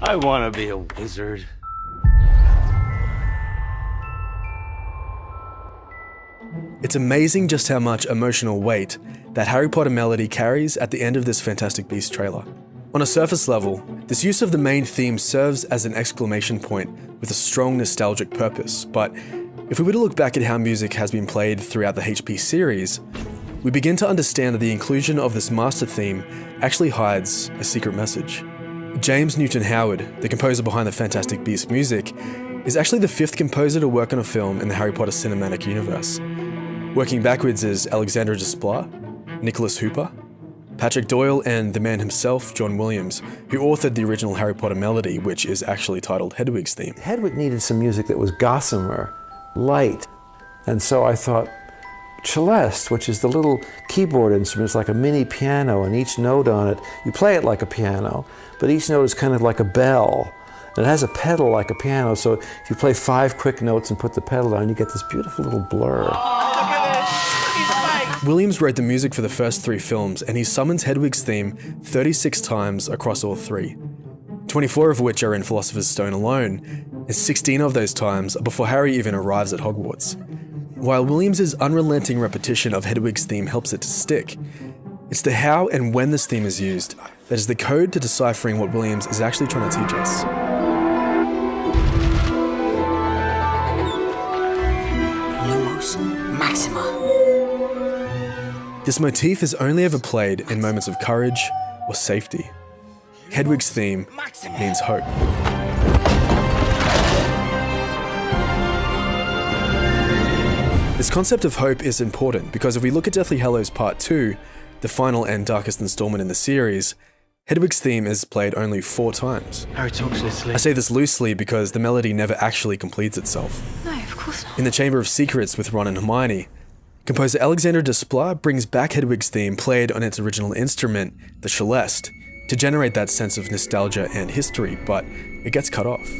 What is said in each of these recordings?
I want to be a wizard. It's amazing just how much emotional weight that Harry Potter melody carries at the end of this Fantastic Beasts trailer. On a surface level, this use of the main theme serves as an exclamation point with a strong nostalgic purpose, but if we were to look back at how music has been played throughout the HP series, we begin to understand that the inclusion of this master theme actually hides a secret message. James Newton Howard, the composer behind the Fantastic Beasts music, is actually the fifth composer to work on a film in the Harry Potter cinematic universe. Working backwards is Alexandre Desplat, Nicholas Hooper, Patrick Doyle, and the man himself, John Williams, who authored the original Harry Potter melody, which is actually titled Hedwig's Theme. Hedwig needed some music that was gossamer, light, and so I thought celeste, which is the little keyboard instrument. It's like a mini piano, and each note on it, you play it like a piano, but each note is kind of like a bell. And it has a pedal like a piano, so if you play 5 quick notes and put the pedal down, you get this beautiful little blur. Williams wrote the music for the first 3 films, and he summons Hedwig's theme 36 times across all 3. 24 of which are in Philosopher's Stone alone, and 16 of those times are before Harry even arrives at Hogwarts. While Williams' unrelenting repetition of Hedwig's theme helps it to stick, it's the how and when this theme is used that is the code to deciphering what Williams is actually trying to teach us. Lumos Maxima. This motif is only ever played in moments of courage or safety. Hedwig's theme means hope. This concept of hope is important because if we look at Deathly Hallows Part 2, the final and darkest installment in the series, Hedwig's theme is played only 4 times. Harry talks loosely. I say this loosely because the melody never actually completes itself. No, of course not. In the Chamber of Secrets with Ron and Hermione, composer Alexandre Desplat brings back Hedwig's theme played on its original instrument, the celeste, to generate that sense of nostalgia and history, but it gets cut off.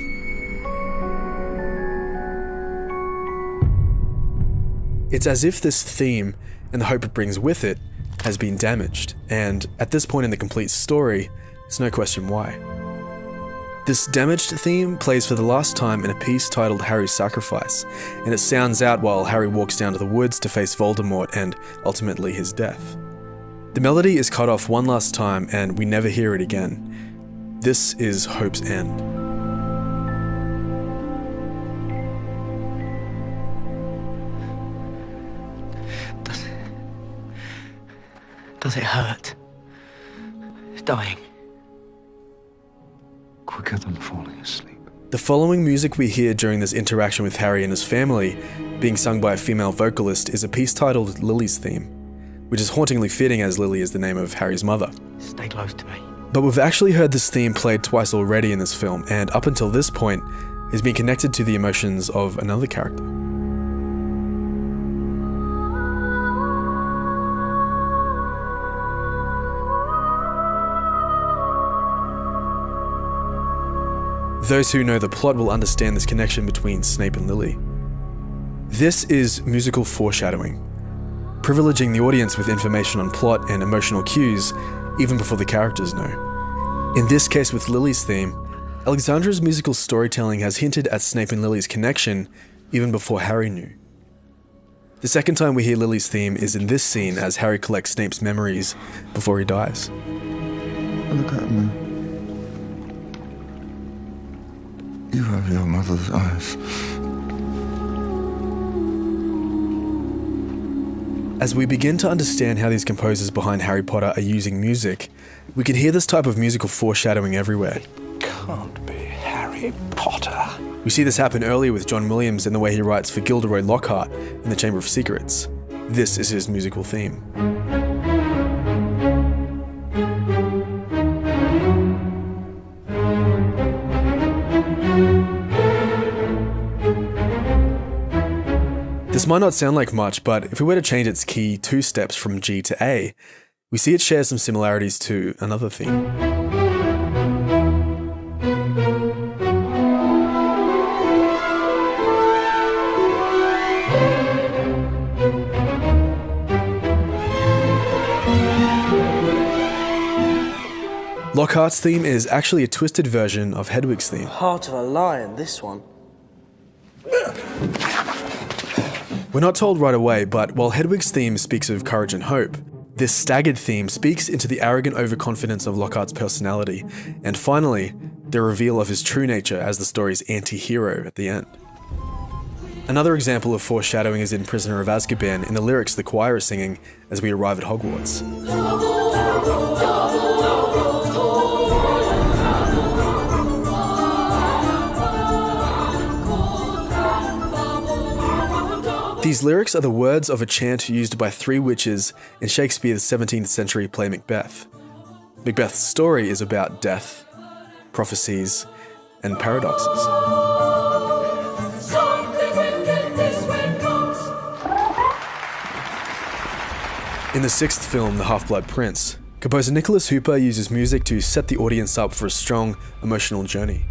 It's as if this theme, and the hope it brings with it, has been damaged, and at this point in the complete story, it's no question why. This damaged theme plays for the last time in a piece titled Harry's Sacrifice, and it sounds out while Harry walks down to the woods to face Voldemort and ultimately his death. The melody is cut off one last time and we never hear it again. This is Hope's End. Does it hurt? Dying. Quicker than falling asleep. The following music we hear during this interaction with Harry and his family, being sung by a female vocalist, is a piece titled Lily's Theme, which is hauntingly fitting as Lily is the name of Harry's mother. Stay close to me. But we've actually heard this theme played twice already in this film, and up until this point, it's been connected to the emotions of another character. Those who know the plot will understand this connection between Snape and Lily. This is musical foreshadowing, privileging the audience with information on plot and emotional cues even before the characters know. In this case with Lily's theme, Alexandra's musical storytelling has hinted at Snape and Lily's connection even before Harry knew. The second time we hear Lily's theme is in this scene as Harry collects Snape's memories before he dies. Look at me. You have your mother's eyes. As we begin to understand how these composers behind Harry Potter are using music, we can hear this type of musical foreshadowing everywhere. Can't be Harry Potter. We see this happen earlier with John Williams in the way he writes for Gilderoy Lockhart in the Chamber of Secrets. This is his musical theme. This might not sound like much, but if we were to change its key 2 steps from G to A, we see it shares some similarities to another theme. Lockhart's theme is actually a twisted version of Hedwig's theme. Heart of a lion, this one. We're not told right away, but while Hedwig's theme speaks of courage and hope, this staggered theme speaks into the arrogant overconfidence of Lockhart's personality, and finally, the reveal of his true nature as the story's anti-hero at the end. Another example of foreshadowing is in Prisoner of Azkaban in the lyrics the choir is singing as we arrive at Hogwarts. These lyrics are the words of a chant used by three witches in Shakespeare's 17th century play Macbeth. Macbeth's story is about death, prophecies, and paradoxes. In the sixth film, The Half-Blood Prince, composer Nicholas Hooper uses music to set the audience up for a strong, emotional journey.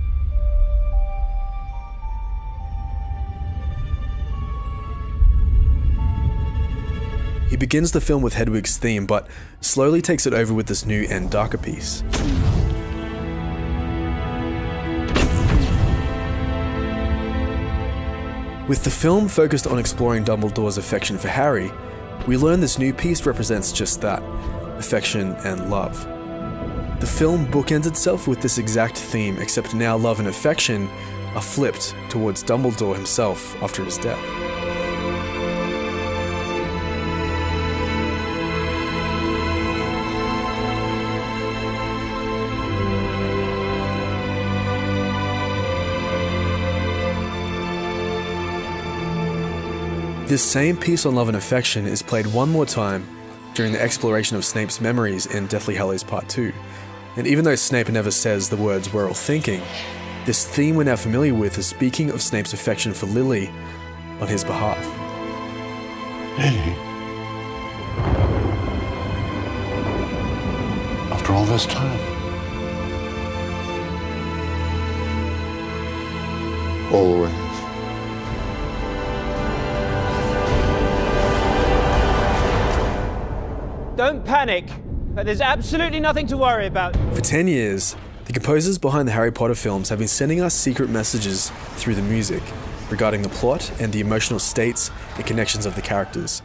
He begins the film with Hedwig's theme, but slowly takes it over with this new and darker piece. With the film focused on exploring Dumbledore's affection for Harry, we learn this new piece represents just that, affection and love. The film bookends itself with this exact theme, except now love and affection are flipped towards Dumbledore himself after his death. This same piece on love and affection is played one more time during the exploration of Snape's memories in Deathly Hallows Part 2. And even though Snape never says the words "we're all thinking," this theme we're now familiar with is speaking of Snape's affection for Lily on his behalf. Lily? After all this time? Always. Don't panic, but there's absolutely nothing to worry about. For 10 years, the composers behind the Harry Potter films have been sending us secret messages through the music regarding the plot and the emotional states and connections of the characters.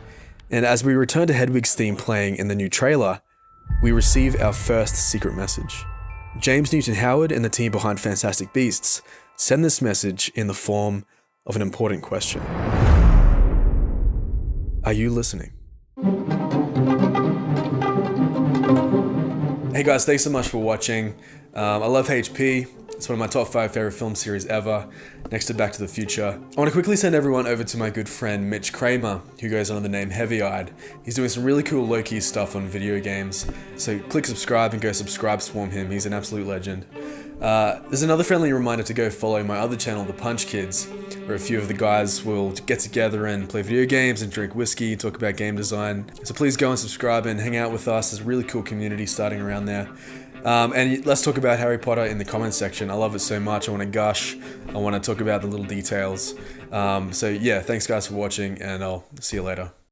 And as we return to Hedwig's theme playing in the new trailer, we receive our first secret message. James Newton Howard and the team behind Fantastic Beasts send this message in the form of an important question. Are you listening? Hey guys, thanks so much for watching. I love HP. It's one of my top 5 favorite film series ever, next to Back to the Future. I want to quickly send everyone over to my good friend Mitch Kramer, who goes under the name Heavy Eyed. He's doing some really cool low-key stuff on video games, so click subscribe and go subscribe swarm him. He's an absolute legend. There's another friendly reminder to go follow my other channel, The Punch Kids, where a few of the guys will get together and play video games and drink whiskey, talk about game design. So please go and subscribe and hang out with us. There's a really cool community starting around there. And let's talk about Harry Potter in the comments section. I love it so much. I want to gush. I want to talk about the little details. So yeah, thanks guys for watching, and I'll see you later.